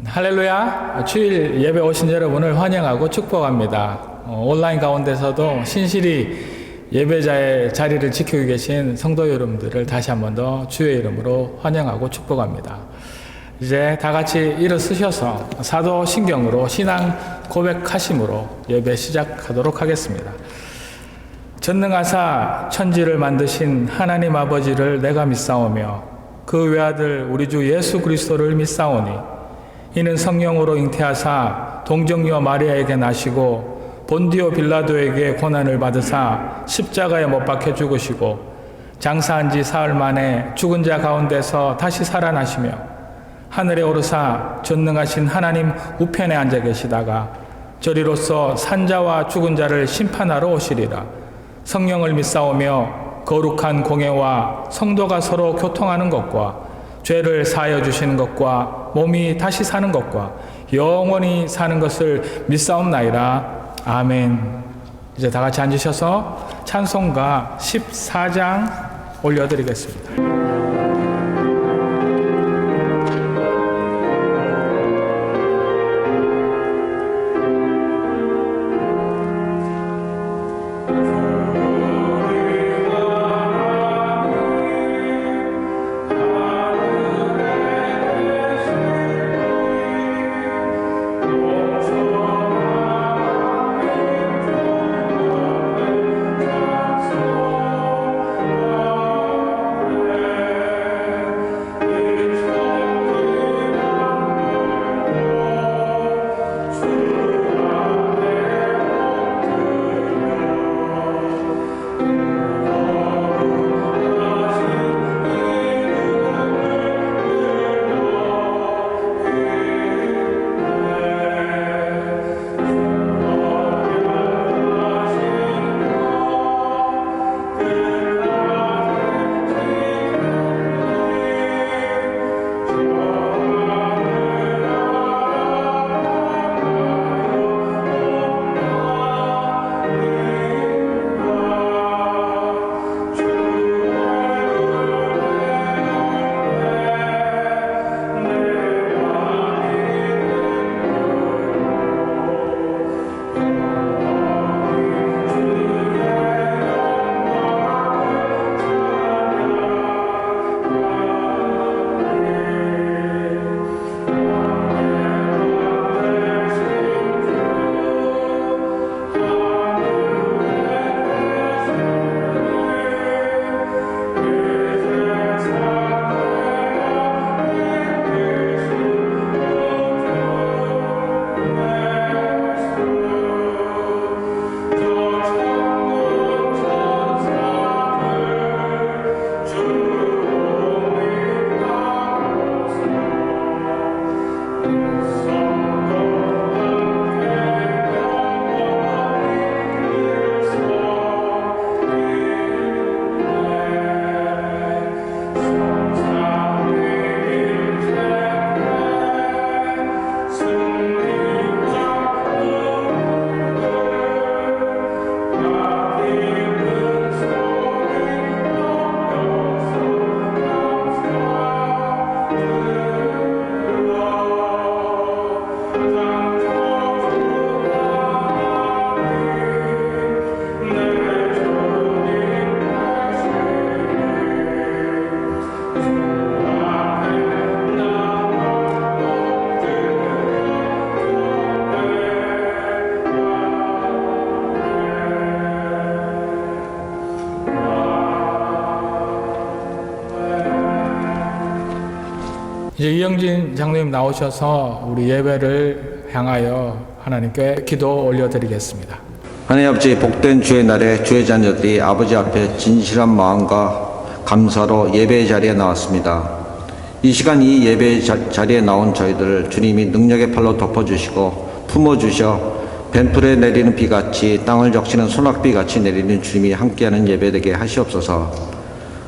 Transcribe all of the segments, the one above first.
할렐루야. 주일 예배 오신 여러분을 환영하고 축복합니다. 온라인 가운데서도 신실히 예배자의 자리를 지키고 계신 성도 여러분들을 다시 한 번 더 주의 이름으로 환영하고 축복합니다. 이제 다 같이 일어서셔서 사도신경으로 신앙 고백하심으로 예배 시작하도록 하겠습니다. 전능하사 천지를 만드신 하나님 아버지를 내가 믿사오며 그 외아들 우리 주 예수 그리스도를 믿사오니 이는 성령으로 잉태하사 동정녀 마리아에게 나시고 본디오 빌라도에게 고난을 받으사 십자가에 못 박혀 죽으시고 장사한 지 사흘 만에 죽은 자 가운데서 다시 살아나시며 하늘에 오르사 전능하신 하나님 우편에 앉아 계시다가 저리로서 산자와 죽은 자를 심판하러 오시리라. 성령을 믿사오며 거룩한 공예와 성도가 서로 교통하는 것과 죄를 사하여 주시는 것과 몸이 다시 사는 것과 영원히 사는 것을 믿사옵나이다. 아멘. 이제 다 같이 앉으셔서 찬송가 14장 올려드리겠습니다. 이제 이영진 장로님 나오셔서 우리 예배를 향하여 하나님께 기도 올려드리겠습니다. 하나님 아버지, 복된 주의 날에 주의 자녀들이 아버지 앞에 진실한 마음과 감사로 예배 자리에 나왔습니다. 이 시간 이 예배 자리에 나온 저희들을 주님이 능력의 팔로 덮어주시고 품어주셔 벤풀에 내리는 비같이 땅을 적시는 소낙비같이 내리는 주님이 함께하는 예배 되게 하시옵소서.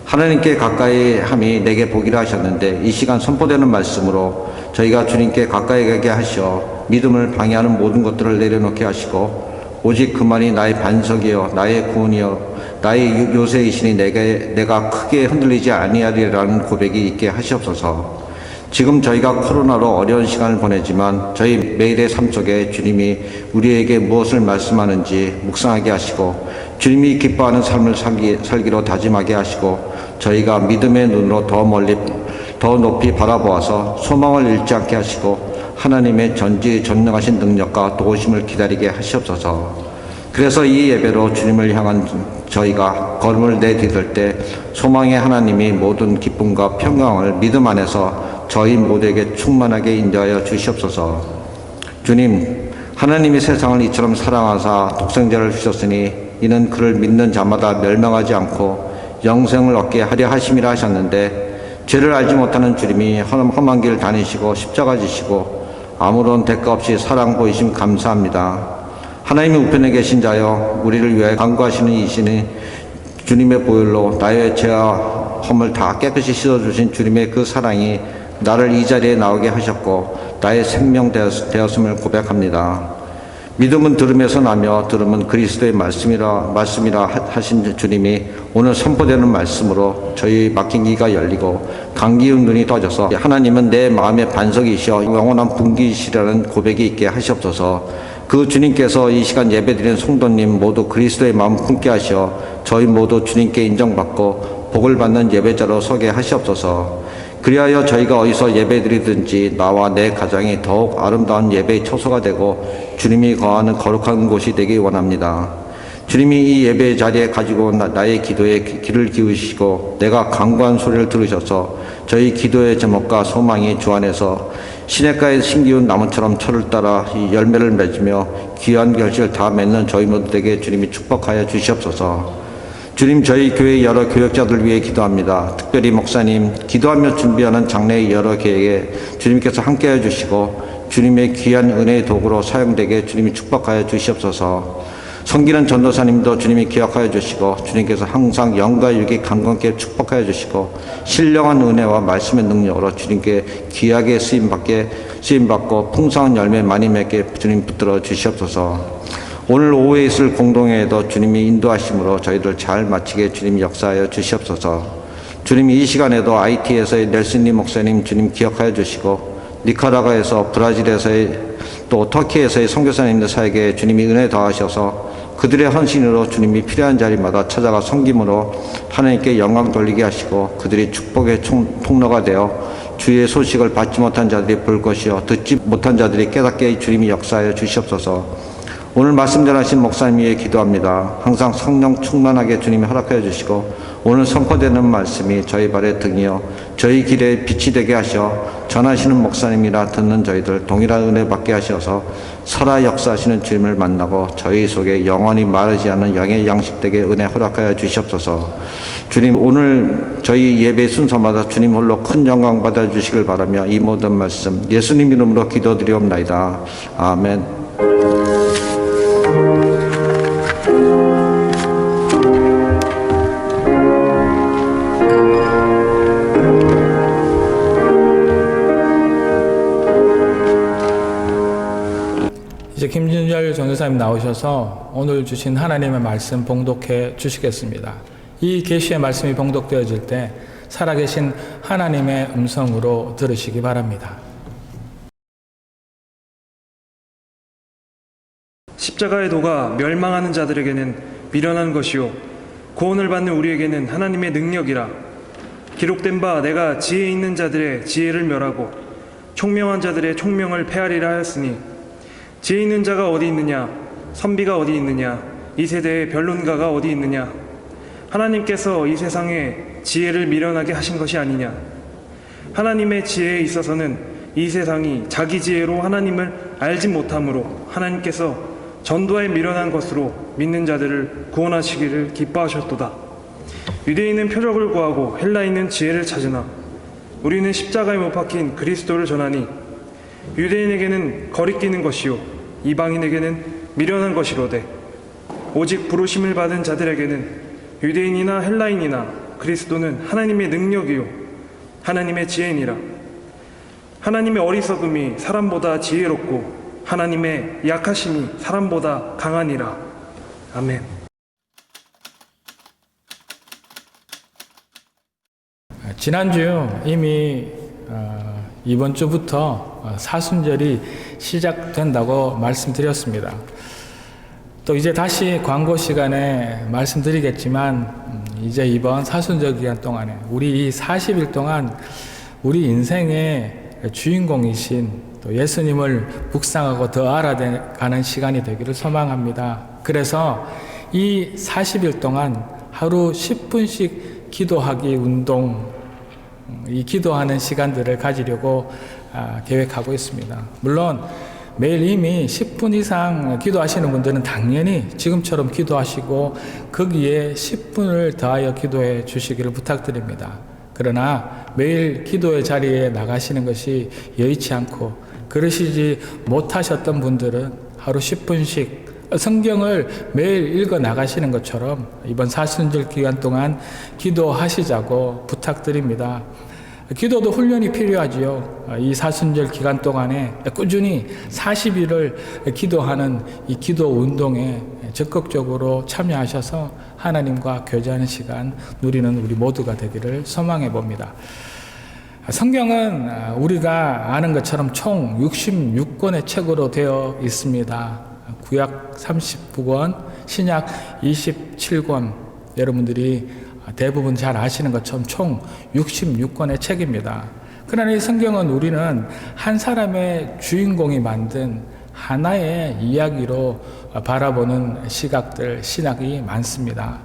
하나님께 가까이 함이 내게 복이라 하셨는데 이 시간 선포되는 말씀으로 저희가 주님께 가까이 가게 하시어 믿음을 방해하는 모든 것들을 내려놓게 하시고 오직 그만이 나의 반석이요 나의 구원이요 나의 요새이시니 내가 크게 흔들리지 아니하리라는 고백이 있게 하시옵소서. 지금 저희가 코로나로 어려운 시간을 보내지만 저희 매일의 삶 속에 주님이 우리에게 무엇을 말씀하는지 묵상하게 하시고 주님이 기뻐하는 삶을 살기로 다짐하게 하시고 저희가 믿음의 눈으로 더 높이 바라보아서 소망을 잃지 않게 하시고 하나님의 전지전능하신 능력과 도우심을 기다리게 하시옵소서. 그래서 이 예배로 주님을 향한 저희가 걸음을 내디딜 때 소망의 하나님이 모든 기쁨과 평강을 믿음 안에서 저희 모두에게 충만하게 인도하여 주시옵소서. 주님, 하나님이 세상을 이처럼 사랑하사 독생자를 주셨으니 이는 그를 믿는 자마다 멸망하지 않고 영생을 얻게 하려 하심이라 하셨는데 죄를 알지 못하는 주님이 험한 길 다니시고 십자가 지시고 아무런 대가 없이 사랑 보이심 감사합니다. 하나님의 우편에 계신 자여 우리를 위하여 간구하시는 이신이 주님의 보혈로 나의 죄와 험을 다 깨끗이 씻어주신 주님의 그 사랑이 나를 이 자리에 나오게 하셨고 나의 생명 되었음을 고백합니다. 믿음은 들음에서 나며 들음은 그리스도의 말씀이라 하신 주님이 오늘 선포되는 말씀으로 저희 막힌 귀가 열리고 감기운 눈이 떠져서 하나님은 내 마음의 반석이시여 영원한 분기이시라는 고백이 있게 하시옵소서. 그 주님께서 이 시간 예배드리는 성도님 모두 그리스도의 마음 품게 하시어 저희 모두 주님께 인정받고 복을 받는 예배자로 서게 하시옵소서. 그리하여 저희가 어디서 예배드리든지 나와 내 가정이 더욱 아름다운 예배의 처소가 되고 주님이 거하는 거룩한 곳이 되기 원합니다. 주님이 이 예배 자리에 가지고 온 나의 기도에 귀를 기울이시고 내가 간구한 소리를 들으셔서 저희 기도의 제목과 소망이 주 안에서 시냇가에 심기운 나무처럼 철을 따라 이 열매를 맺으며 귀한 결실을 다 맺는 저희 모두에게 주님이 축복하여 주시옵소서. 주님, 저희 교회 여러 교역자들 위해 기도합니다. 특별히 목사님, 기도하며 준비하는 장래의 여러 계획에 주님께서 함께해 주시고 주님의 귀한 은혜의 도구로 사용되게 주님이 축복하여 주시옵소서. 섬기는 전도사님도 주님이 기억하여 주시고 주님께서 항상 영과 육이 강건케 축복하여 주시고 신령한 은혜와 말씀의 능력으로 주님께 귀하게 쓰임받고 풍성한 열매 많이 맺게 주님 붙들어 주시옵소서. 오늘 오후에 있을 공동회에도 주님이 인도하심으로 저희들 잘 마치게 주님 역사하여 주시옵소서. 주님, 이 시간에도 IT에서의 넬슨님 목사님 주님 기억하여 주시고 니카라과에서 브라질에서의 또 터키에서의 선교사님들 사에게 주님이 은혜 더하셔서 그들의 헌신으로 주님이 필요한 자리마다 찾아가 섬김으로 하나님께 영광 돌리게 하시고 그들이 축복의 통로가 되어 주의 소식을 받지 못한 자들이 볼 것이요 듣지 못한 자들이 깨닫게 주님이 역사하여 주시옵소서. 오늘 말씀 전하신 목사님 위해 기도합니다. 항상 성령 충만하게 주님이 허락하여 주시고 오늘 선포되는 말씀이 저희 발의 등이요 저희 길에 빛이 되게 하셔 전하시는 목사님이라 듣는 저희들 동일한 은혜 받게 하셔서 살아 역사하시는 주님을 만나고 저희 속에 영원히 마르지 않는 영의 양식되게 은혜 허락하여 주시옵소서. 주님, 오늘 저희 예배 순서마다 주님 홀로 큰 영광 받아 주시길 바라며 이 모든 말씀 예수님 이름으로 기도드리옵나이다. 아멘. 이제 김준열 전도사님 나오셔서 오늘 주신 하나님의 말씀 봉독해 주시겠습니다. 이 계시의 말씀이 봉독되어질 때 살아계신 하나님의 음성으로 들으시기 바랍니다. 십자가의 도가 멸망하는 자들에게는 미련한 것이요 구원을 받는 우리에게는 하나님의 능력이라. 기록된 바 내가 지혜 있는 자들의 지혜를 멸하고 총명한 자들의 총명을 폐하리라 하였으니 지혜 있는 자가 어디 있느냐 선비가 어디 있느냐 이 세대의 변론가가 어디 있느냐. 하나님께서 이 세상에 지혜를 미련하게 하신 것이 아니냐. 하나님의 지혜에 있어서는 이 세상이 자기 지혜로 하나님을 알지 못하므로 하나님께서 전도에 미련한 것으로 믿는 자들을 구원하시기를 기뻐하셨도다. 유대인은 표적을 구하고 헬라인은 지혜를 찾으나 우리는 십자가에 못 박힌 그리스도를 전하니 유대인에게는 거리끼는 것이요 이방인에게는 미련한 것이로되 오직 부르심을 받은 자들에게는 유대인이나 헬라인이나 그리스도는 하나님의 능력이요 하나님의 지혜니라. 하나님의 어리석음이 사람보다 지혜롭고 하나님의 약하심이 사람보다 강하니라. 아멘. 지난주 이미 이번 주부터 사순절이 시작된다고 말씀드렸습니다. 또 이제 다시 광고 시간에 말씀드리겠지만 이제 이번 사순절 기간 동안에 우리 이 40일 동안 우리 인생의 주인공이신 또 예수님을 묵상하고 더 알아가는 시간이 되기를 소망합니다. 그래서 이 40일 동안 하루 10분씩 기도하기 운동, 이 기도하는 시간들을 가지려고 계획하고 있습니다. 물론 매일 이미 10분 이상 기도하시는 분들은 당연히 지금처럼 기도하시고 거기에 10분을 더하여 기도해 주시기를 부탁드립니다. 그러나 매일 기도의 자리에 나가시는 것이 여의치 않고 그러시지 못하셨던 분들은 하루 10분씩 성경을 매일 읽어 나가시는 것처럼 이번 사순절 기간 동안 기도하시자고 부탁드립니다. 기도도 훈련이 필요하지요. 이 사순절 기간 동안에 꾸준히 40일을 기도하는 이 기도 운동에 적극적으로 참여하셔서 하나님과 교제하는 시간 누리는 우리 모두가 되기를 소망해 봅니다. 성경은 우리가 아는 것처럼 총 66권의 책으로 되어 있습니다. 구약 39권, 신약 27권, 여러분들이 대부분 잘 아시는 것처럼 총 66권의 책입니다. 그러나 이 성경은 우리는 한 사람의 주인공이 만든 하나의 이야기로 바라보는 시각들, 신학이 많습니다.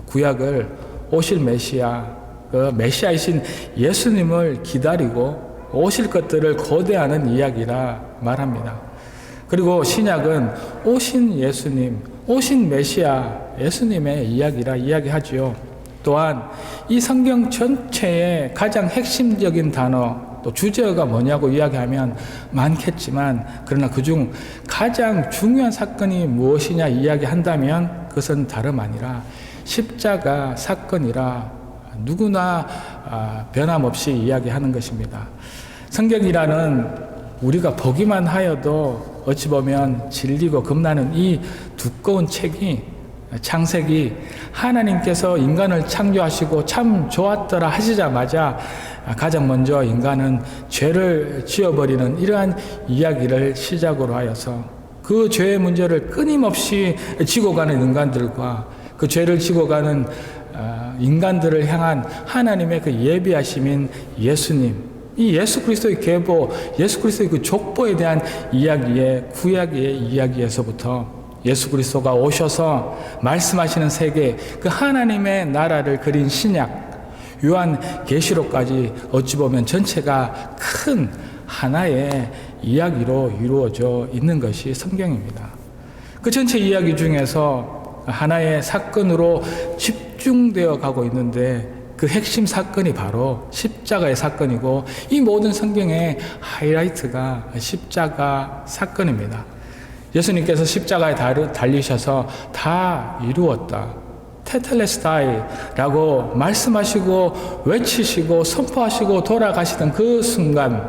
구약을 오실 메시아, 그 메시아이신 예수님을 기다리고 오실 것들을 고대하는 이야기라 말합니다. 그리고 신약은 오신 예수님, 오신 메시아 예수님의 이야기라 이야기하지요. 또한 이 성경 전체의 가장 핵심적인 단어, 또 주제어가 뭐냐고 이야기하면 많겠지만 그러나 그중 가장 중요한 사건이 무엇이냐 이야기한다면 그것은 다름 아니라 십자가 사건이라 누구나 변함없이 이야기하는 것입니다. 성경이라는 우리가 보기만 하여도 어찌 보면 질리고 겁나는 이 두꺼운 책이 창세기 하나님께서 인간을 창조하시고 참 좋았더라 하시자마자 가장 먼저 인간은 죄를 지어버리는 이러한 이야기를 시작으로 하여서 그 죄의 문제를 끊임없이 지고 가는 인간들과 그 죄를 지고 가는 인간들을 향한 하나님의 그 예비하심인 예수님, 이 예수 그리스도의 계보, 예수 그리스도의 그 족보에 대한 이야기의 구약의 이야기에서부터 예수 그리스도가 오셔서 말씀하시는 세계, 그 하나님의 나라를 그린 신약, 요한 계시록까지 어찌 보면 전체가 큰 하나의 이야기로 이루어져 있는 것이 성경입니다. 그 전체 이야기 중에서 하나의 사건으로 집중되어 가고 있는데 그 핵심 사건이 바로 십자가의 사건이고 이 모든 성경의 하이라이트가 십자가 사건입니다. 예수님께서 십자가에 달리셔서 다 이루었다, 테텔레스타이라고 말씀하시고 외치시고 선포하시고 돌아가시던 그 순간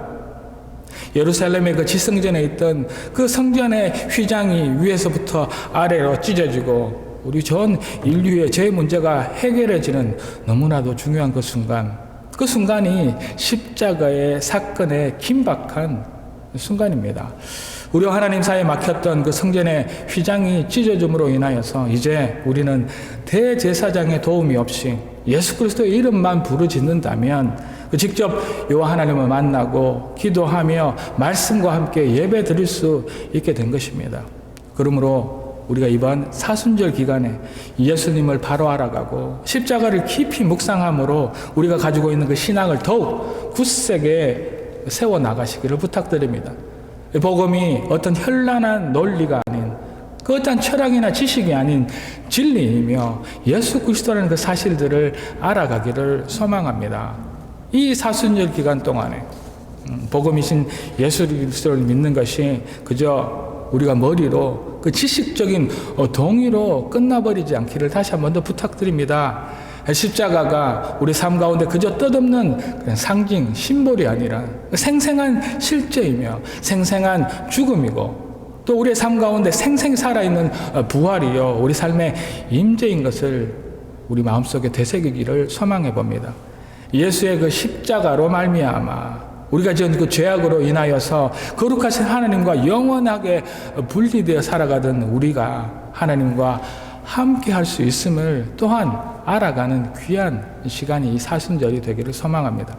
예루살렘의 그 지성전에 있던 그 성전의 휘장이 위에서부터 아래로 찢어지고 우리 전 인류의 죄 문제가 해결해지는 너무나도 중요한 그 순간, 그 순간이 십자가의 사건의 긴박한 순간입니다. 우리와 하나님 사이에 막혔던 그 성전의 휘장이 찢어짐으로 인하여서 이제 우리는 대제사장의 도움이 없이 예수 그리스도의 이름만 부르짖는다면 직접 여호와 하나님을 만나고 기도하며 말씀과 함께 예배 드릴 수 있게 된 것입니다. 그러므로 우리가 이번 사순절 기간에 예수님을 바로 알아가고 십자가를 깊이 묵상함으로 우리가 가지고 있는 그 신앙을 더욱 굳세게 세워나가시기를 부탁드립니다. 복음이 어떤 현란한 논리가 아닌 그 어떤 철학이나 지식이 아닌 진리이며 예수 그리스도라는 그 사실들을 알아가기를 소망합니다. 이 사순절 기간 동안에 복음이신 예수 그리스도를 믿는 것이 그저 우리가 머리로 그 지식적인 동의로 끝나버리지 않기를 다시 한 번 더 부탁드립니다. 십자가가 우리 삶 가운데 그저 뜻없는 그냥 상징, 심볼이 아니라 생생한 실제이며 생생한 죽음이고 또 우리의 삶 가운데 생생히 살아있는 부활이요 우리 삶의 임재인 것을 우리 마음속에 되새기기를 소망해 봅니다. 예수의 그 십자가로 말미암아 우리가 지은 그 죄악으로 인하여서 거룩하신 하나님과 영원하게 분리되어 살아가던 우리가 하나님과 함께 할 수 있음을 또한 알아가는 귀한 시간이 이 사순절이 되기를 소망합니다.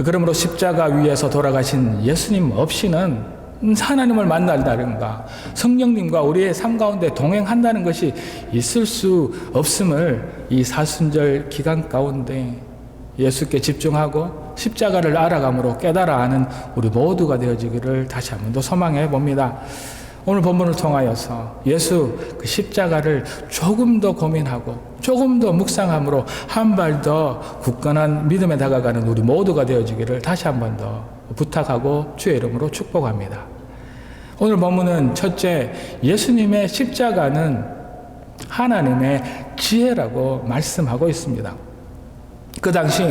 그러므로 십자가 위에서 돌아가신 예수님 없이는 하나님을 만난다든가 성령님과 우리의 삶 가운데 동행한다는 것이 있을 수 없음을 이 사순절 기간 가운데 예수께 집중하고 십자가를 알아감으로 깨달아 아는 우리 모두가 되어지기를 다시 한번 더 소망해 봅니다. 오늘 본문을 통하여서 예수 그 십자가를 조금 더 고민하고 조금 더 묵상함으로 한 발 더 굳건한 믿음에 다가가는 우리 모두가 되어지기를 다시 한번 더 부탁하고 주의 이름으로 축복합니다. 오늘 본문은 첫째, 예수님의 십자가는 하나님의 지혜라고 말씀하고 있습니다. 그 당시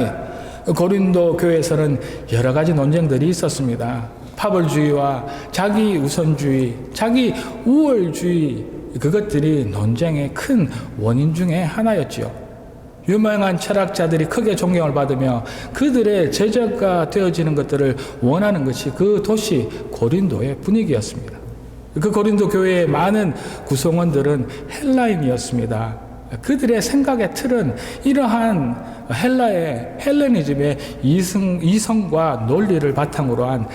고린도 교회에서는 여러 가지 논쟁들이 있었습니다. 파벌주의와 자기 우선주의, 자기 우월주의, 그것들이 논쟁의 큰 원인 중에 하나였지요. 유명한 철학자들이 크게 존경을 받으며 그들의 제자가 되어지는 것들을 원하는 것이 그 도시 고린도의 분위기였습니다. 그 고린도 교회의 많은 구성원들은 헬라인이었습니다. 그들의 생각의 틀은 이러한 헬라의 헬레니즘의 이성과 논리를 바탕으로 한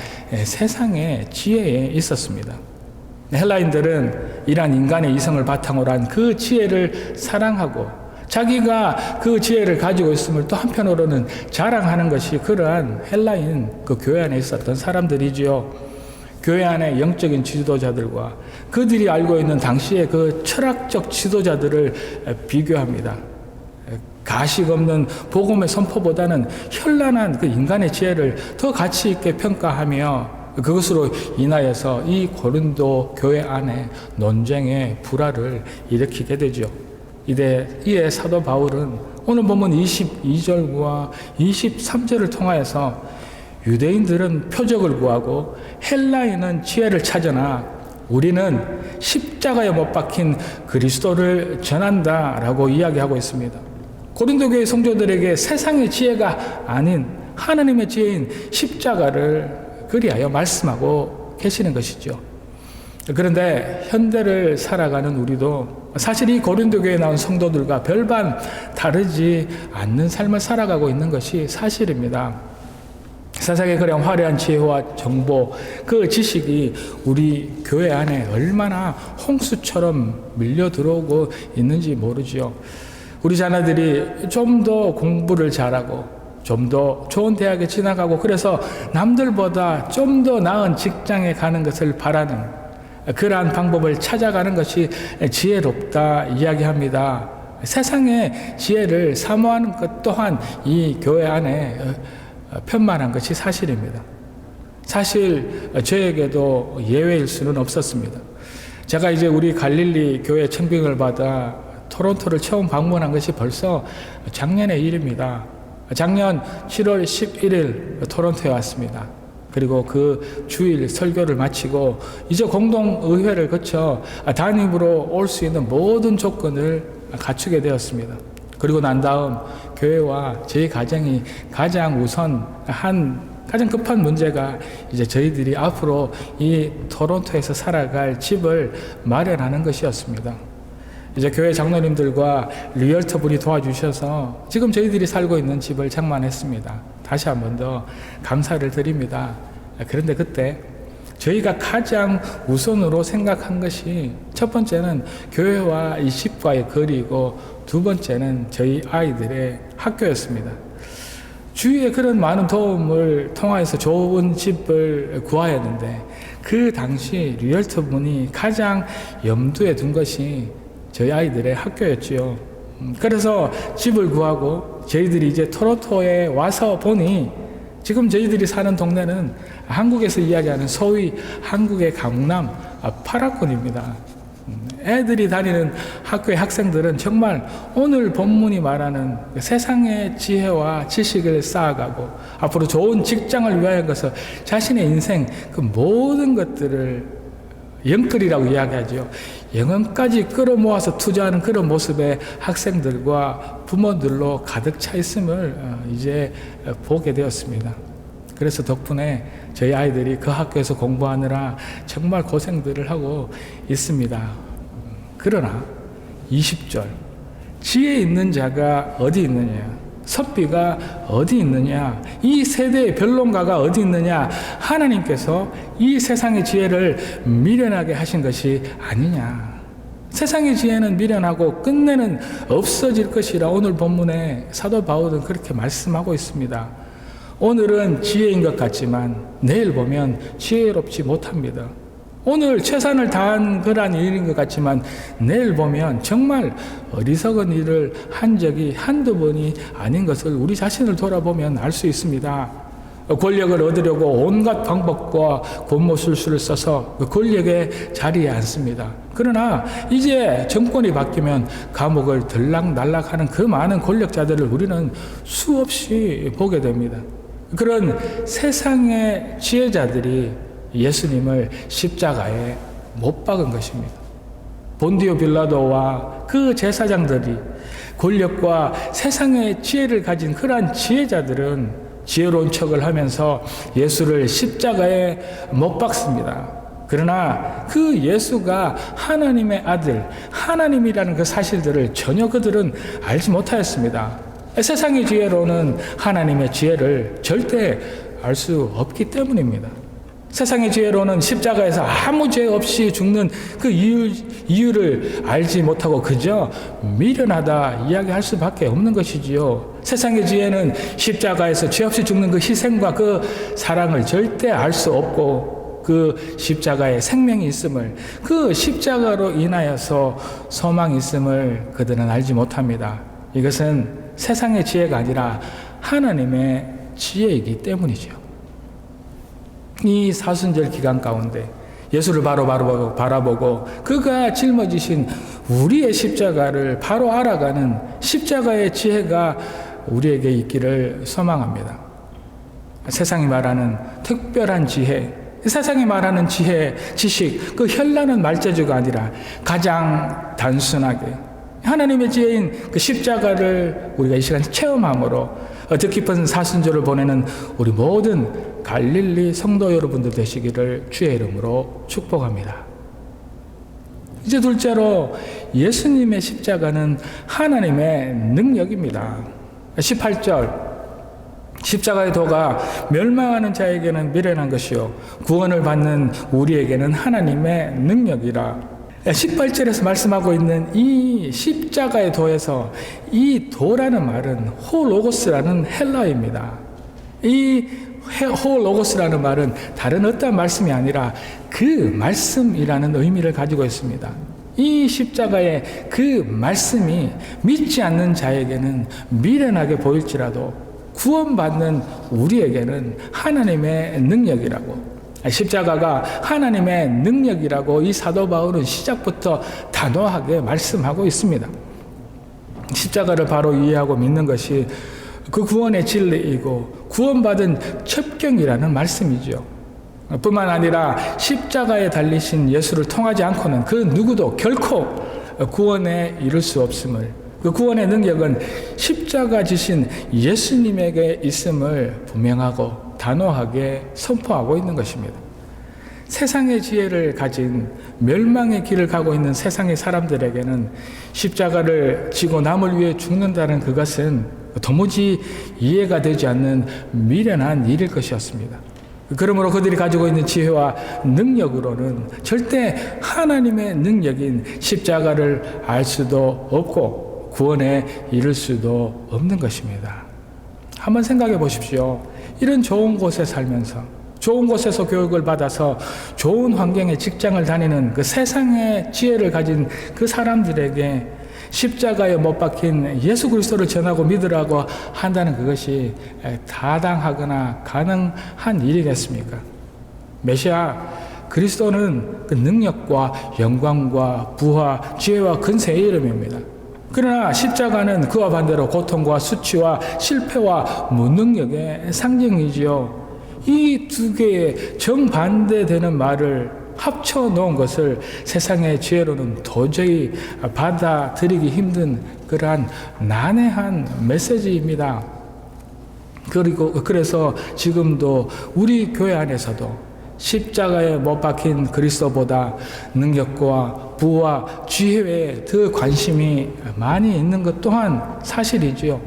세상의 지혜에 있었습니다. 헬라인들은 이러한 인간의 이성을 바탕으로 한 그 지혜를 사랑하고 자기가 그 지혜를 가지고 있음을 또 한편으로는 자랑하는 것이 그러한 헬라인 그 교회 안에 있었던 사람들이지요. 교회 안의 영적인 지도자들과 그들이 알고 있는 당시의 그 철학적 지도자들을 비교합니다. 가식 없는 복음의 선포보다는 현란한 그 인간의 지혜를 더 가치 있게 평가하며 그것으로 인하여서 이 고린도 교회 안에 논쟁의 불화를 일으키게 되죠. 이에 사도 바울은 오늘 보면 22절과 23절을 통하여서 유대인들은 표적을 구하고 헬라인은 지혜를 찾으나 우리는 십자가에 못 박힌 그리스도를 전한다라고 이야기하고 있습니다. 고린도 교회 성도들에게 세상의 지혜가 아닌 하나님의 지혜인 십자가를 그리하여 말씀하고 계시는 것이죠. 그런데 현대를 살아가는 우리도 사실 이 고린도 교회에 나온 성도들과 별반 다르지 않는 삶을 살아가고 있는 것이 사실입니다. 세상에 그런 화려한 지혜와 정보, 그 지식이 우리 교회 안에 얼마나 홍수처럼 밀려 들어오고 있는지 모르지요. 우리 자녀들이 좀 더 공부를 잘하고 좀 더 좋은 대학에 진학하고 그래서 남들보다 좀 더 나은 직장에 가는 것을 바라는 그러한 방법을 찾아가는 것이 지혜롭다 이야기합니다. 세상의 지혜를 사모하는 것 또한 이 교회 안에 편만한 것이 사실입니다. 사실 저에게도 예외일 수는 없었습니다. 제가 이제 우리 갈릴리 교회 청빙을 받아 토론토를 처음 방문한 것이 벌써 작년의 일입니다. 작년 7월 11일 토론토에 왔습니다. 그리고 그 주일 설교를 마치고 이제 공동의회를 거쳐 담임으로 올 수 있는 모든 조건을 갖추게 되었습니다. 그리고 난 다음 교회와 저희 가정이 가장 가장 급한 문제가 이제 저희들이 앞으로 이 토론토에서 살아갈 집을 마련하는 것이었습니다. 이제 교회 장로님들과 리얼터 분이 도와주셔서 지금 저희들이 살고 있는 집을 장만했습니다. 다시 한 번 더 감사를 드립니다. 그런데 그때 저희가 가장 우선으로 생각한 것이 첫 번째는 교회와 이 집과의 거리이고 두 번째는 저희 아이들의 학교였습니다. 주위에 그런 많은 도움을 통하여서 좋은 집을 구하였는데 그 당시 리얼터 분이 가장 염두에 둔 것이 저희 아이들의 학교였지요. 그래서 집을 구하고 저희들이 이제 토론토에 와서 보니 지금 저희들이 사는 동네는 한국에서 이야기하는 소위 한국의 강남 8학군입니다. 애들이 다니는 학교의 학생들은 정말 오늘 본문이 말하는 세상의 지혜와 지식을 쌓아가고 앞으로 좋은 직장을 위하여 것을 자신의 인생 그 모든 것들을 영끌이라고 이야기하죠. 영혼까지 끌어모아서 투자하는 그런 모습의 학생들과 부모들로 가득 차 있음을 이제 보게 되었습니다. 그래서 덕분에 저희 아이들이 그 학교에서 공부하느라 정말 고생들을 하고 있습니다. 그러나 20절 지혜 있는 자가 어디 있느냐, 섭비가 어디 있느냐, 이 세대의 변론가가 어디 있느냐, 하나님께서 이 세상의 지혜를 미련하게 하신 것이 아니냐. 세상의 지혜는 미련하고 끝내는 없어질 것이라 오늘 본문에 사도 바울은 그렇게 말씀하고 있습니다. 오늘은 지혜인 것 같지만 내일 보면 지혜롭지 못합니다. 오늘 최선을 다한 그러한 일인 것 같지만 내일 보면 정말 어리석은 일을 한 적이 한두 번이 아닌 것을 우리 자신을 돌아보면 알 수 있습니다. 권력을 얻으려고 온갖 방법과 권모술수를 써서 그 권력의 자리에 앉습니다. 그러나 이제 정권이 바뀌면 감옥을 들락날락하는 그 많은 권력자들을 우리는 수없이 보게 됩니다. 그런 세상의 지혜자들이 예수님을 십자가에 못 박은 것입니다. 본디오 빌라도와 그 제사장들이 권력과 세상의 지혜를 가진 그러한 지혜자들은 지혜로운 척을 하면서 예수를 십자가에 못 박습니다. 그러나 그 예수가 하나님의 아들, 하나님이라는 그 사실들을 전혀 그들은 알지 못하였습니다. 세상의 지혜로는 하나님의 지혜를 절대 알 수 없기 때문입니다. 세상의 지혜로는 십자가에서 아무 죄 없이 죽는 그 이유를 알지 못하고 그저 미련하다 이야기할 수밖에 없는 것이지요. 세상의 지혜는 십자가에서 죄 없이 죽는 그 희생과 그 사랑을 절대 알 수 없고 그 십자가에 생명이 있음을, 그 십자가로 인하여서 소망이 있음을 그들은 알지 못합니다. 이것은 세상의 지혜가 아니라 하나님의 지혜이기 때문이죠. 이 사순절 기간 가운데 예수를 바로 바라보고 그가 짊어지신 우리의 십자가를 바로 알아가는 십자가의 지혜가 우리에게 있기를 소망합니다. 세상이 말하는 특별한 지혜, 세상이 말하는 지혜, 지식, 그 현란한 말재주가 아니라 가장 단순하게 하나님의 지혜인 그 십자가를 우리가 이 시간 체험함으로 뜻깊은 사순절을 보내는 우리 모든 갈릴리 성도 여러분들 되시기를 주의 이름으로 축복합니다. 이제 둘째로 예수님의 십자가는 하나님의 능력입니다. 18절 십자가의 도가 멸망하는 자에게는 미련한 것이요 구원을 받는 우리에게는 하나님의 능력이라. 18절에서 말씀하고 있는 이 십자가의 도에서 이 도라는 말은 호로고스라는 헬라어입니다. 이 호로고스라는 말은 다른 어떤 말씀이 아니라 그 말씀이라는 의미를 가지고 있습니다. 이 십자가의 그 말씀이 믿지 않는 자에게는 미련하게 보일지라도 구원받는 우리에게는 하나님의 능력이라고, 십자가가 하나님의 능력이라고 이 사도 바울은 시작부터 단호하게 말씀하고 있습니다. 십자가를 바로 이해하고 믿는 것이 그 구원의 진리이고 구원받은 첩경이라는 말씀이죠. 뿐만 아니라 십자가에 달리신 예수를 통하지 않고는 그 누구도 결코 구원에 이를 수 없음을, 그 구원의 능력은 십자가 지신 예수님에게 있음을 분명하고 단호하게 선포하고 있는 것입니다. 세상의 지혜를 가진 멸망의 길을 가고 있는 세상의 사람들에게는 십자가를 지고 남을 위해 죽는다는 그것은 도무지 이해가 되지 않는 미련한 일일 것이었습니다. 그러므로 그들이 가지고 있는 지혜와 능력으로는 절대 하나님의 능력인 십자가를 알 수도 없고 구원에 이를 수도 없는 것입니다. 한번 생각해 보십시오. 이런 좋은 곳에 살면서 좋은 곳에서 교육을 받아서 좋은 환경에 직장을 다니는 그 세상의 지혜를 가진 그 사람들에게 십자가에 못 박힌 예수 그리스도를 전하고 믿으라고 한다는 그것이 타당하거나 가능한 일이겠습니까? 메시아 그리스도는 그 능력과 영광과 부와 지혜와 근세의 이름입니다. 그러나 십자가는 그와 반대로 고통과 수치와 실패와 무능력의 상징이지요. 이 두 개의 정반대되는 말을 합쳐 놓은 것을 세상의 지혜로는 도저히 받아들이기 힘든 그러한 난해한 메시지입니다. 그래서 지금도 우리 교회 안에서도 십자가에 못 박힌 그리스도보다 능력과 부와 지혜에 더 관심이 많이 있는 것 또한 사실이지요.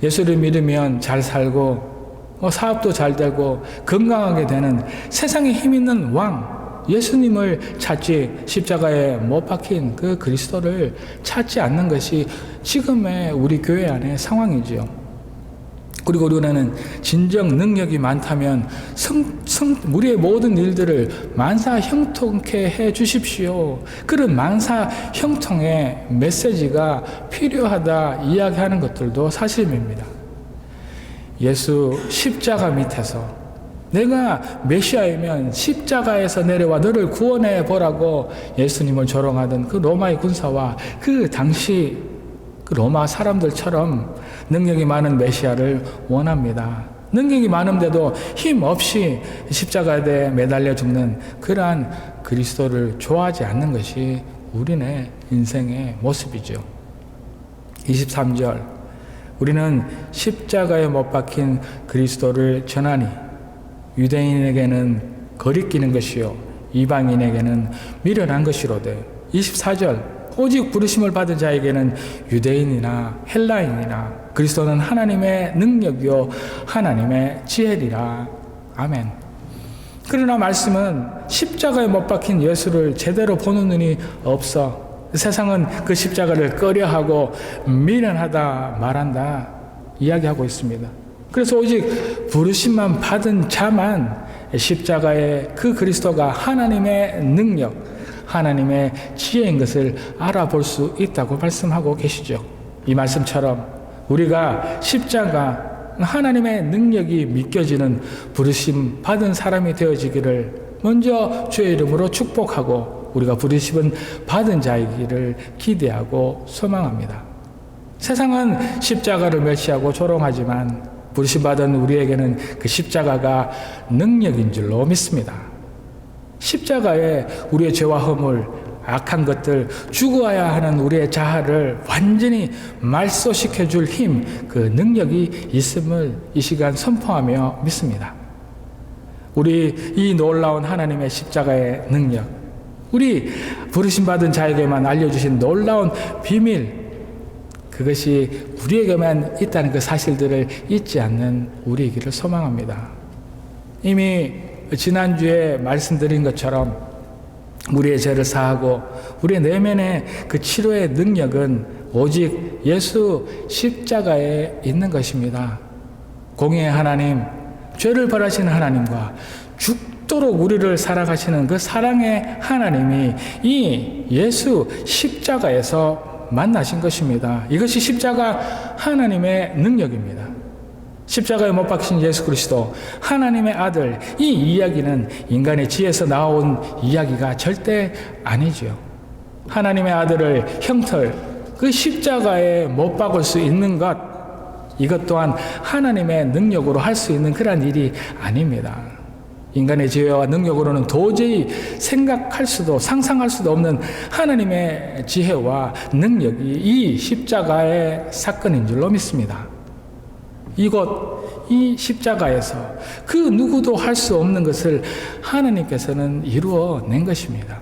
예수를 믿으면 잘 살고 사업도 잘 되고 건강하게 되는 세상에 힘 있는 왕 예수님을 찾지 십자가에 못 박힌 그 그리스도를 찾지 않는 것이 지금의 우리 교회 안의 상황이지요. 그리고 우리는 진정 능력이 많다면 우리의 모든 일들을 만사 형통케 해 주십시오. 그런 만사 형통의 메시지가 필요하다 이야기하는 것들도 사실입니다. 예수 십자가 밑에서 내가 메시아이면 십자가에서 내려와 너를 구원해 보라고 예수님을 조롱하던 그 로마의 군사와 그 당시 그 로마 사람들처럼 능력이 많은 메시아를 원합니다. 능력이 많은데도 힘 없이 십자가에 매달려 죽는 그러한 그리스도를 좋아하지 않는 것이 우리네 인생의 모습이죠. 23절 우리는 십자가에 못 박힌 그리스도를 전하니 유대인에게는 거리끼는 것이요 이방인에게는 미련한 것이로되 24절 오직 부르심을 받은 자에게는 유대인이나 헬라인이나 그리스도는 하나님의 능력이요 하나님의 지혜리라. 아멘. 그러나 말씀은 십자가에 못 박힌 예수를 제대로 보는 눈이 없어 세상은 그 십자가를 꺼려하고 미련하다 말한다 이야기하고 있습니다. 그래서 오직 부르심만 받은 자만 십자가의 그 그리스도가 하나님의 능력, 하나님의 지혜인 것을 알아볼 수 있다고 말씀하고 계시죠. 이 말씀처럼 우리가 십자가 하나님의 능력이 믿겨지는 부르심 받은 사람이 되어지기를 먼저 주의 이름으로 축복하고 우리가 부르심은 받은 자이기를 기대하고 소망합니다. 세상은 십자가를 멸시하고 조롱하지만 부르심 받은 우리에게는 그 십자가가 능력인 줄로 믿습니다. 십자가에 우리의 죄와 허물, 악한 것들, 죽어야 하는 우리의 자아를 완전히 말소시켜 줄 힘, 그 능력이 있음을 이 시간 선포하며 믿습니다. 우리 이 놀라운 하나님의 십자가의 능력, 우리 부르심받은 자에게만 알려주신 놀라운 비밀, 그것이 우리에게만 있다는 그 사실들을 잊지 않는 우리이기를 소망합니다. 이미 지난주에 말씀드린 것처럼 우리의 죄를 사하고 우리의 내면의 그 치료의 능력은 오직 예수 십자가에 있는 것입니다. 공의의 하나님, 죄를 벌하시는 하나님과 죽도록 우리를 사랑하시는 그 사랑의 하나님이 이 예수 십자가에서 만나신 것입니다. 이것이 십자가 하나님의 능력입니다. 십자가에 못 박힌 예수 그리스도 하나님의 아들, 이 이야기는 인간의 지혜에서 나온 이야기가 절대 아니지요. 하나님의 아들을 형틀 그 십자가에 못 박을 수 있는 것, 이것 또한 하나님의 능력으로 할 수 있는 그런 일이 아닙니다. 인간의 지혜와 능력으로는 도저히 생각할 수도 상상할 수도 없는 하나님의 지혜와 능력이 이 십자가의 사건인 줄로 믿습니다. 이곳 이 십자가에서 그 누구도 할 수 없는 것을 하나님께서는 이루어낸 것입니다.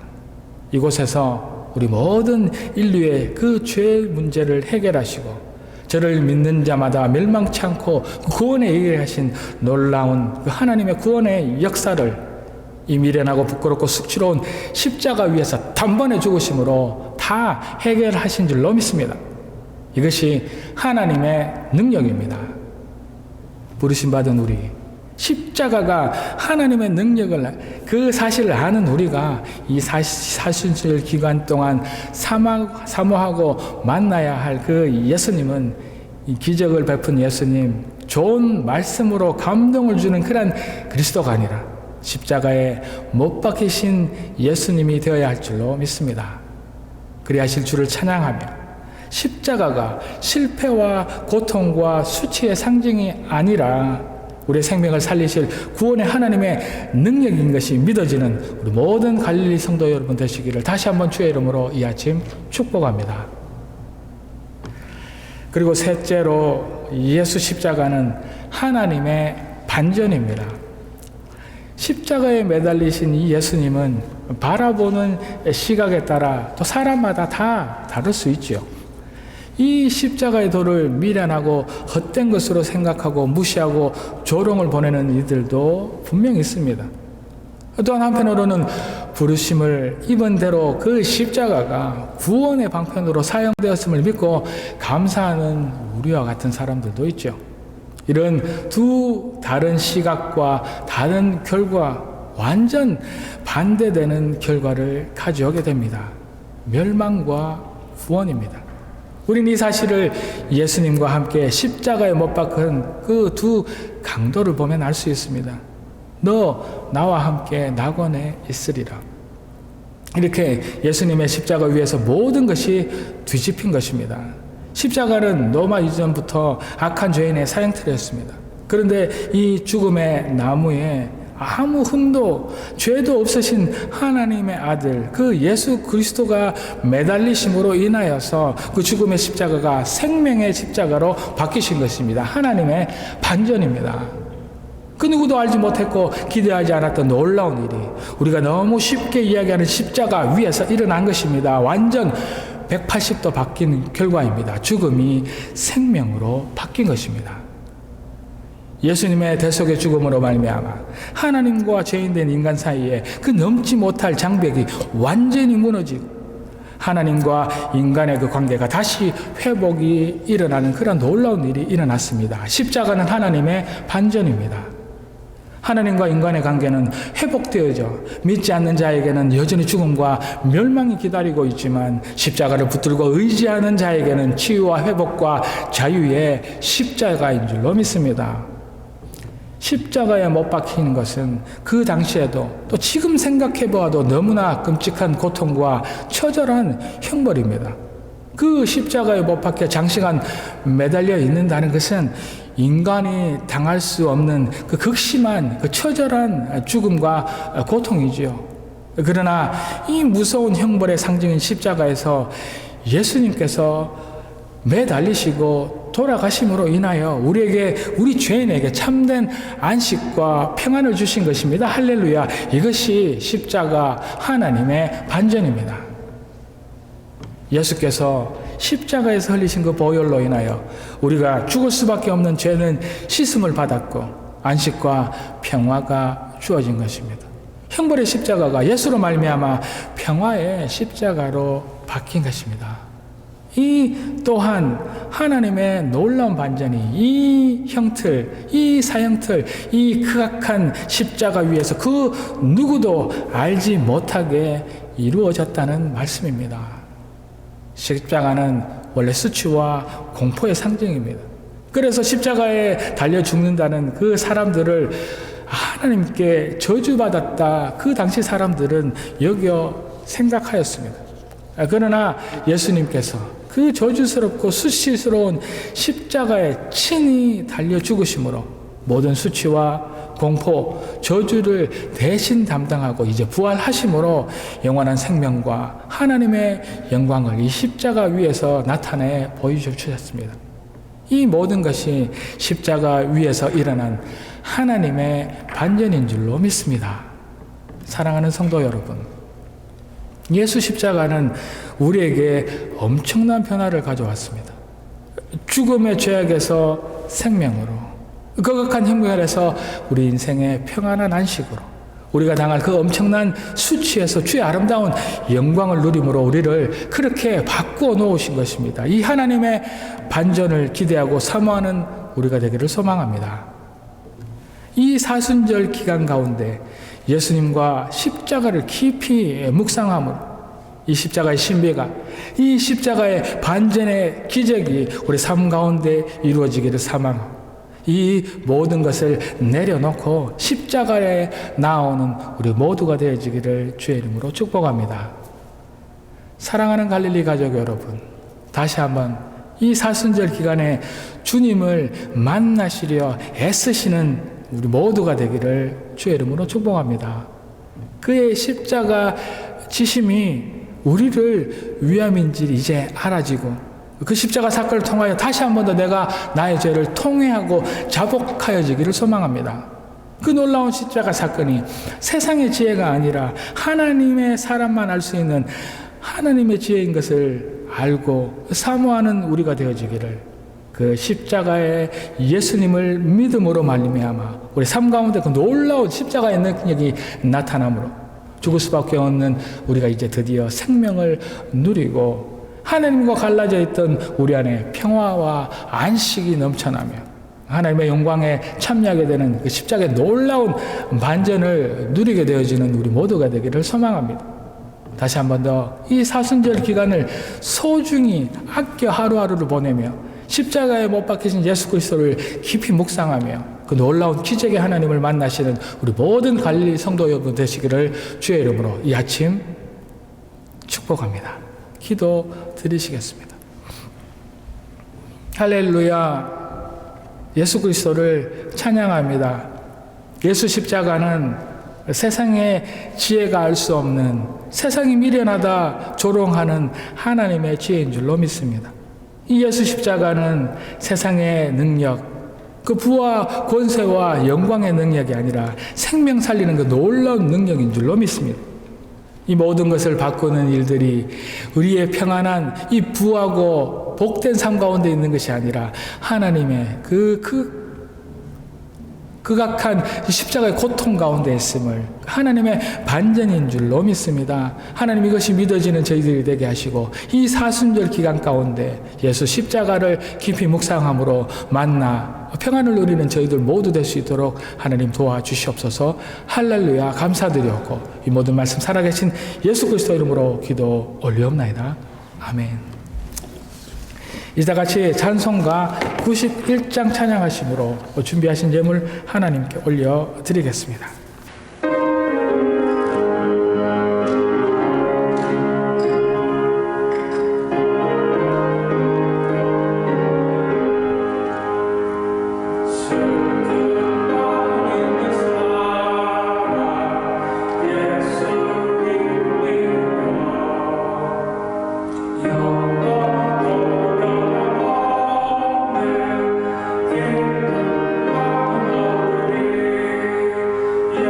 이곳에서 우리 모든 인류의 그 죄 문제를 해결하시고 저를 믿는 자마다 멸망치 않고 구원에 이르게 하신 놀라운 그 하나님의 구원의 역사를 이 미련하고 부끄럽고 수치로운 십자가 위에서 단번에 죽으심으로 다 해결하신 줄로 믿습니다. 이것이 하나님의 능력입니다. 부르심받은 우리, 십자가가 하나님의 능력을 그 사실을 아는 우리가 이 사순절 기간 동안 사모하고 만나야 할 그 예수님은 이 기적을 베푼 예수님, 좋은 말씀으로 감동을 주는 그런 그리스도가 아니라 십자가에 못 박히신 예수님이 되어야 할 줄로 믿습니다. 그리하실 주를 찬양하며 십자가가 실패와 고통과 수치의 상징이 아니라 우리의 생명을 살리실 구원의 하나님의 능력인 것이 믿어지는 우리 모든 갈릴리 성도 여러분 되시기를 다시 한번 주의 이름으로 이 아침 축복합니다. 그리고 셋째로 예수 십자가는 하나님의 반전입니다. 십자가에 매달리신 이 예수님은 바라보는 시각에 따라 또 사람마다 다 다를 수 있죠. 이 십자가의 도를 미련하고 헛된 것으로 생각하고 무시하고 조롱을 보내는 이들도 분명히 있습니다. 또한 한편으로는 부르심을 입은 대로 그 십자가가 구원의 방편으로 사용되었음을 믿고 감사하는 우리와 같은 사람들도 있죠. 이런 두 다른 시각과 다른 결과, 완전 반대되는 결과를 가져오게 됩니다. 멸망과 구원입니다. 우리는 이 사실을 예수님과 함께 십자가에 못 박은 그 두 강도를 보면 알 수 있습니다. 너 나와 함께 낙원에 있으리라. 이렇게 예수님의 십자가 위에서 모든 것이 뒤집힌 것입니다. 십자가는 로마 이전부터 악한 죄인의 사형틀이었습니다. 그런데 이 죽음의 나무에 아무 흠도 죄도 없으신 하나님의 아들 그 예수 그리스도가 매달리심으로 인하여서 그 죽음의 십자가가 생명의 십자가로 바뀌신 것입니다. 하나님의 반전입니다. 그 누구도 알지 못했고 기대하지 않았던 놀라운 일이 우리가 너무 쉽게 이야기하는 십자가 위에서 일어난 것입니다. 완전 180도 바뀐 결과입니다. 죽음이 생명으로 바뀐 것입니다. 예수님의 대속의 죽음으로 말미암아 하나님과 죄인된 인간 사이에 그 넘지 못할 장벽이 완전히 무너지고 하나님과 인간의 그 관계가 다시 회복이 일어나는 그런 놀라운 일이 일어났습니다. 십자가는 하나님의 반전입니다. 하나님과 인간의 관계는 회복되어져 믿지 않는 자에게는 여전히 죽음과 멸망이 기다리고 있지만 십자가를 붙들고 의지하는 자에게는 치유와 회복과 자유의 십자가인 줄로 믿습니다. 십자가에 못 박힌 것은 그 당시에도 또 지금 생각해 보아도 너무나 끔찍한 고통과 처절한 형벌입니다. 그 십자가에 못 박혀 장시간 매달려 있는다는 것은 인간이 당할 수 없는 그 극심한 그 처절한 죽음과 고통이지요. 그러나 이 무서운 형벌의 상징인 십자가에서 예수님께서 매달리시고 돌아가심으로 인하여 우리 죄인에게 참된 안식과 평안을 주신 것입니다. 할렐루야. 이것이 십자가 하나님의 반전입니다. 예수께서 십자가에서 흘리신 그 보혈로 인하여 우리가 죽을 수밖에 없는 죄는 씻음을 받았고 안식과 평화가 주어진 것입니다. 형벌의 십자가가 예수로 말미암아 평화의 십자가로 바뀐 것입니다. 이 또한 하나님의 놀라운 반전이 이 형틀, 이 사형틀, 이 극악한 십자가 위에서 그 누구도 알지 못하게 이루어졌다는 말씀입니다. 십자가는 원래 수치와 공포의 상징입니다. 그래서 십자가에 달려 죽는다는 그 사람들을 하나님께 저주받았다. 그 당시 사람들은 여겨 생각하였습니다. 그러나 예수님께서 그 저주스럽고 수치스러운 십자가에 친히 달려 죽으심으로 모든 수치와 공포, 저주를 대신 담당하고 이제 부활하심으로 영원한 생명과 하나님의 영광을 이 십자가 위에서 나타내 보여주셨습니다. 이 모든 것이 십자가 위에서 일어난 하나님의 반전인 줄로 믿습니다. 사랑하는 성도 여러분, 예수 십자가는 우리에게 엄청난 변화를 가져왔습니다. 죽음의 죄악에서 생명으로, 거룩한 형벌에서 우리 인생의 평안한 안식으로, 우리가 당할 그 엄청난 수치에서 주의 아름다운 영광을 누림으로 우리를 그렇게 바꾸어 놓으신 것입니다. 이 하나님의 반전을 기대하고 사모하는 우리가 되기를 소망합니다. 이 사순절 기간 가운데 예수님과 십자가를 깊이 묵상함으로 이 십자가의 신비가, 이 십자가의 반전의 기적이 우리 삶 가운데 이루어지기를 사망하고 이 모든 것을 내려놓고 십자가에 나오는 우리 모두가 되어지기를 주의 이름으로 축복합니다. 사랑하는 갈릴리 가족 여러분, 다시 한번 이 사순절 기간에 주님을 만나시려 애쓰시는 우리 모두가 되기를 주의 이름으로 축복합니다. 그의 십자가 지심이 우리를 위함인지 이제 알아지고 그 십자가 사건을 통하여 다시 한 번 더 내가 나의 죄를 통회하고 자복하여지기를 소망합니다. 그 놀라운 십자가 사건이 세상의 지혜가 아니라 하나님의 사람만 알 수 있는 하나님의 지혜인 것을 알고 사모하는 우리가 되어지기를, 그 십자가의 예수님을 믿음으로 말미암아 우리 삶 가운데 그 놀라운 십자가의 능력이 나타남으로 죽을 수밖에 없는 우리가 이제 드디어 생명을 누리고 하나님과 갈라져 있던 우리 안에 평화와 안식이 넘쳐나며 하나님의 영광에 참여하게 되는 그 십자가의 놀라운 반전을 누리게 되어지는 우리 모두가 되기를 소망합니다. 다시 한 번 더 이 사순절 기간을 소중히 아껴 하루하루를 보내며 십자가에 못 박히신 예수 그리스도를 깊이 묵상하며 그 놀라운 기적의 하나님을 만나시는 우리 모든 갈릴리 성도 여러분 되시기를 주의 이름으로 이 아침 축복합니다. 기도 드리시겠습니다. 할렐루야. 예수 그리스도를 찬양합니다. 예수 십자가는 세상의 지혜가 알 수 없는, 세상이 미련하다 조롱하는 하나님의 지혜인 줄로 믿습니다. 이 예수 십자가는 세상의 능력, 그 부와 권세와 영광의 능력이 아니라 생명 살리는 그 놀라운 능력인 줄로 믿습니다. 이 모든 것을 바꾸는 일들이 우리의 평안한 이 부하고 복된 삶 가운데 있는 것이 아니라 하나님의 극악한 십자가의 고통 가운데 있음을 하나님의 반전인 줄로 믿습니다. 하나님 이것이 믿어지는 저희들이 되게 하시고 이 사순절 기간 가운데 예수 십자가를 깊이 묵상함으로 만나 평안을 누리는 저희들 모두 될 수 있도록 하나님 도와주시옵소서. 할렐루야. 감사드리옵고 이 모든 말씀 살아계신 예수 그리스도 이름으로 기도 올리옵나이다. 아멘. 이제 같이 찬송가 91장 찬양하심으로 준비하신 예물 하나님께 올려드리겠습니다. Yeah.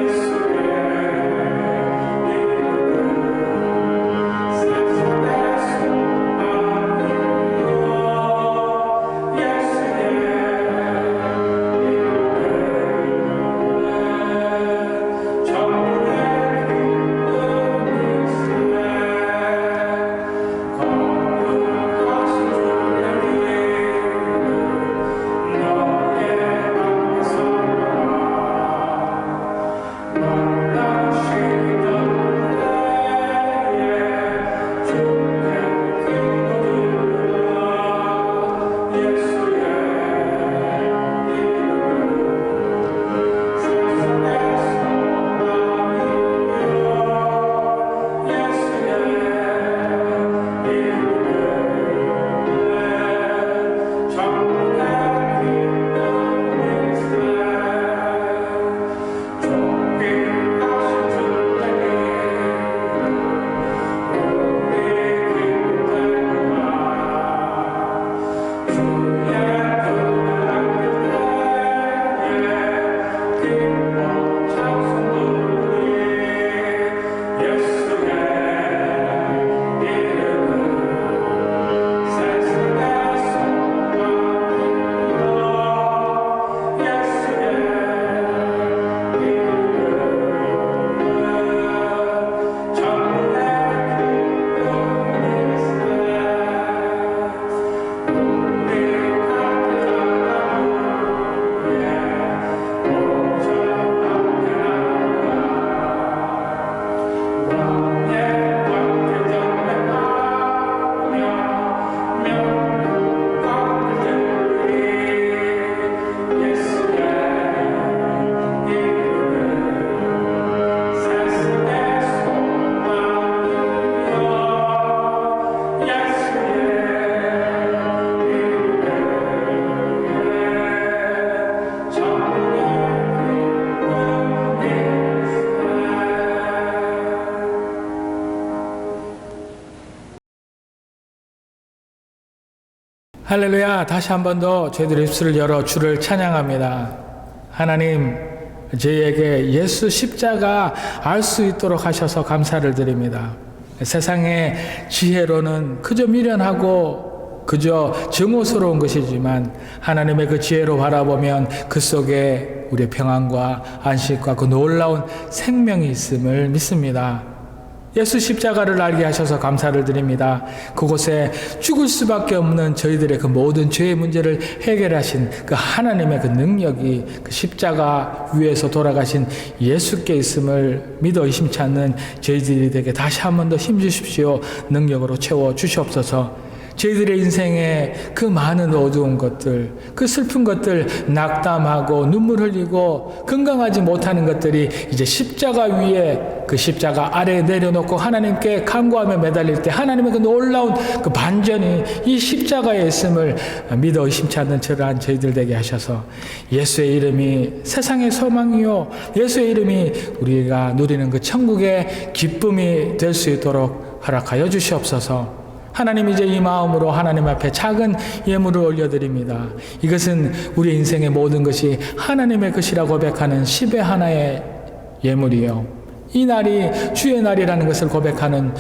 할렐루야. 다시 한 번 더 저희들의 입술을 열어 주를 찬양합니다. 하나님, 저희에게 예수 십자가 알 수 있도록 하셔서 감사를 드립니다. 세상의 지혜로는 그저 미련하고 그저 증오스러운 것이지만 하나님의 그 지혜로 바라보면 그 속에 우리의 평안과 안식과 그 놀라운 생명이 있음을 믿습니다. 예수 십자가를 알게 하셔서 감사를 드립니다. 그곳에 죽을 수밖에 없는 저희들의 그 모든 죄의 문제를 해결하신 그 하나님의 그 능력이 그 십자가 위에서 돌아가신 예수께 있음을 믿어 의심치 않는 저희들이 되게 다시 한 번 더 힘주십시오. 능력으로 채워 주시옵소서. 저희들의 인생에 그 많은 어두운 것들, 그 슬픈 것들, 낙담하고 눈물 흘리고 건강하지 못하는 것들이 이제 십자가 위에 그 십자가 아래에 내려놓고 하나님께 간구하며 매달릴 때 하나님의 그 놀라운 그 반전이 이 십자가에 있음을 믿어 의심치 않는 저희들 되게 하셔서 예수의 이름이 세상의 소망이요, 예수의 이름이 우리가 누리는 그 천국의 기쁨이 될 수 있도록 허락하여 주시옵소서. 하나님, 이제 이 마음으로 하나님 앞에 작은 예물을 올려드립니다. 이것은 우리 인생의 모든 것이 하나님의 것이라 고백하는 10의 하나의 예물이요, 이 날이 주의 날이라는 것을 고백하는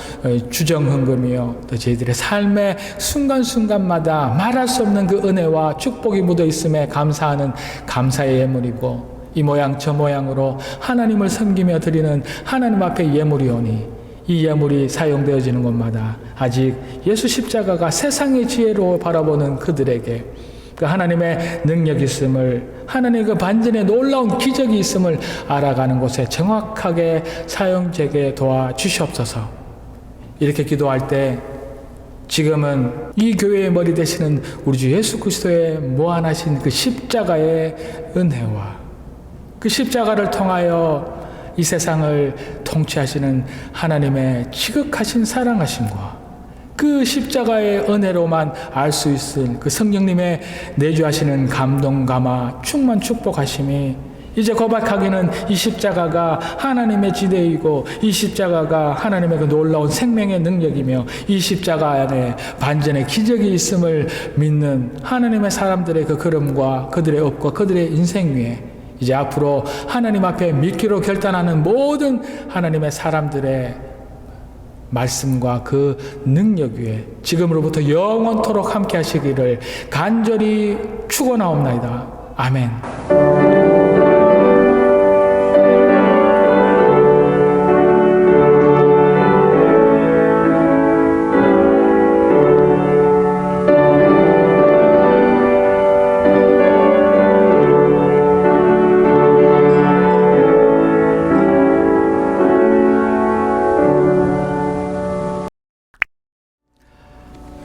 주정헌금이요, 또 저희들의 삶의 순간순간마다 말할 수 없는 그 은혜와 축복이 묻어 있음에 감사하는 감사의 예물이고, 이 모양 저 모양으로 하나님을 섬기며 드리는 하나님 앞에 예물이오니 이 예물이 사용되어지는 곳마다 아직 예수 십자가가 세상의 지혜로 바라보는 그들에게 그 하나님의 능력이 있음을, 하나님의 그 반전의 놀라운 기적이 있음을 알아가는 곳에 정확하게 사용되게 도와주시옵소서. 이렇게 기도할 때 지금은 이 교회의 머리 되시는 우리 주 예수 그리스도의 무한하신 그 십자가의 은혜와 그 십자가를 통하여 이 세상을 통치하시는 하나님의 지극하신 사랑하심과 그 십자가의 은혜로만 알 수 있을 그 성령님의 내주하시는 감동, 감화, 충만 축복하심이 이제 고백하기는 이 십자가가 하나님의 지대이고 이 십자가가 하나님의 그 놀라운 생명의 능력이며 이 십자가 안에 반전의 기적이 있음을 믿는 하나님의 사람들의 그 걸음과 그들의 업과 그들의 인생 위에 이제 앞으로 하나님 앞에 믿기로 결단하는 모든 하나님의 사람들의 말씀과 그 능력 위에 지금으로부터 영원토록 함께 하시기를 간절히 축원하옵나이다. 아멘.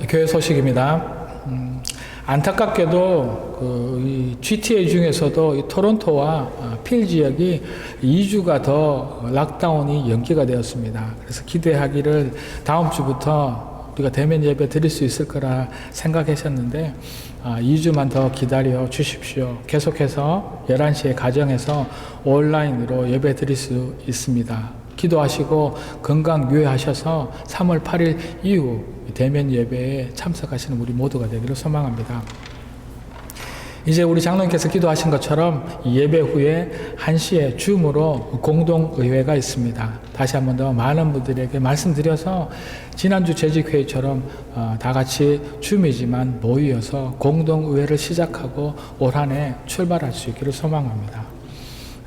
교회 소식입니다. 안타깝게도 이 GTA 중에서도 이 토론토와 필 지역이 2주가 더 락다운이 연기가 되었습니다. 그래서 기대하기를 다음 주부터 우리가 대면 예배 드릴 수 있을 거라 생각하셨는데 2주만 더 기다려 주십시오. 계속해서 11시에 가정에서 온라인으로 예배 드릴 수 있습니다. 기도하시고 건강 유의하셔서 3월 8일 이후 대면 예배에 참석하시는 우리 모두가 되기를 소망합니다. 이제 우리 장로님께서 기도하신 것처럼 예배 후에 1시에 줌으로 공동의회가 있습니다. 다시 한 번 더 많은 분들에게 말씀드려서 지난주 재직회의처럼 다 같이 줌이지만 모이어서 공동의회를 시작하고 올 한 해 출발할 수 있기를 소망합니다.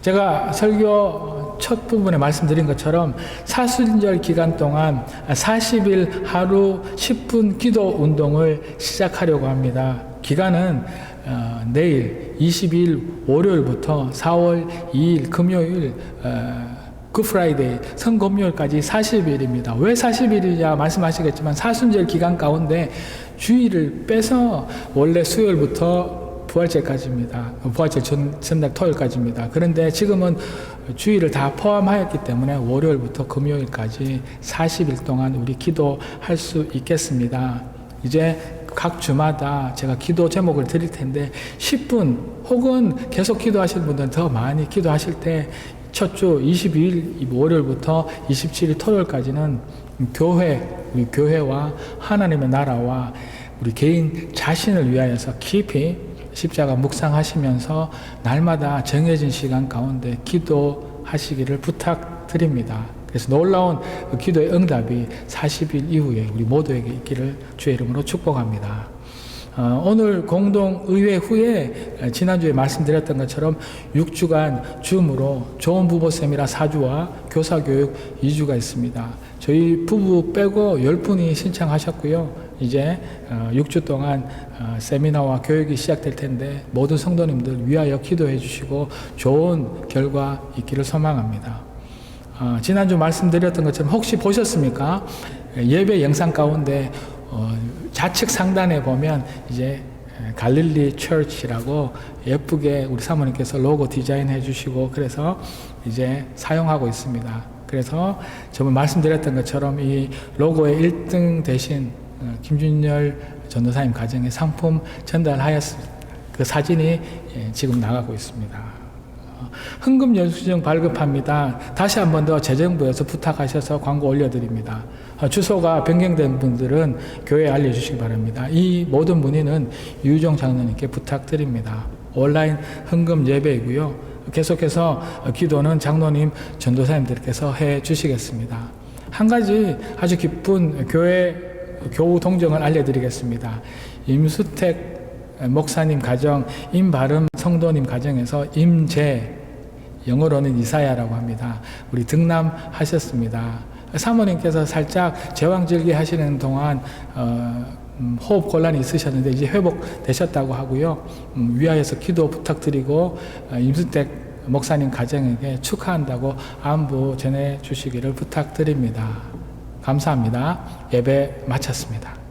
제가 설교 첫 부분에 말씀드린 것처럼 사순절 기간 동안 40일 하루 10분 기도 운동을 시작하려고 합니다. 기간은 내일 22일 월요일부터 4월 2일 금요일 굿프라이데이 성금요일까지 40일입니다. 왜 40일이냐 말씀하시겠지만 사순절 기간 가운데 주일을 빼서 원래 수요일부터 부활절까지입니다. 부활절 전날 토요일까지입니다. 그런데 지금은 주일을 다 포함하였기 때문에 월요일부터 금요일까지 40일 동안 우리 기도할 수 있겠습니다. 이제 각 주마다 제가 기도 제목을 드릴 텐데 10분 혹은 계속 기도하실 분들은 더 많이 기도하실 때 첫 주 22일 월요일부터 27일 토요일까지는 우리 교회와 하나님의 나라와 우리 개인 자신을 위하여서 깊이 십자가 묵상하시면서 날마다 정해진 시간 가운데 기도하시기를 부탁드립니다. 그래서 놀라운 그 기도의 응답이 40일 이후에 우리 모두에게 있기를 주의 이름으로 축복합니다. 오늘 공동의회 후에 지난주에 말씀드렸던 것처럼 6주간 줌으로 좋은 부부세미나 4주와 교사교육 2주가 있습니다. 저희 부부 빼고 10분이 신청하셨고요. 이제 6주 동안 세미나와 교육이 시작될 텐데 모든 성도님들 위하여 기도해 주시고 좋은 결과 있기를 소망합니다. 지난주 말씀드렸던 것처럼 혹시 보셨습니까? 예배 영상 가운데 좌측 상단에 보면 이제 갈릴리 처치라고 예쁘게 우리 사모님께서 로고 디자인해 주시고 그래서 이제 사용하고 있습니다. 그래서 저번 말씀드렸던 것처럼 이 로고의 1등 대신 김준열 전도사님 가정에 상품 전달하였습니다. 그 사진이 지금 나가고 있습니다. 헌금 영수증 발급합니다. 다시 한 번 더 재정부에서 부탁하셔서 광고 올려드립니다. 주소가 변경된 분들은 교회에 알려주시기 바랍니다. 이 모든 문의는 유정 장로님께 부탁드립니다. 온라인 헌금 예배이고요. 계속해서 기도는 장로님, 전도사님들께서 해 주시겠습니다. 한 가지 아주 기쁜 교우 동정을 알려드리겠습니다. 임수택 목사님 가정, 임바름 성도님 가정에서 임재, 영어로는 이사야라고 합니다. 우리 등남하셨습니다. 사모님께서 살짝 제왕절개 하시는 동안 호흡 곤란이 있으셨는데 이제 회복되셨다고 하고요. 위하여서 기도 부탁드리고 임수택 목사님 가정에게 축하한다고 안부 전해주시기를 부탁드립니다. 감사합니다. 예배 마쳤습니다.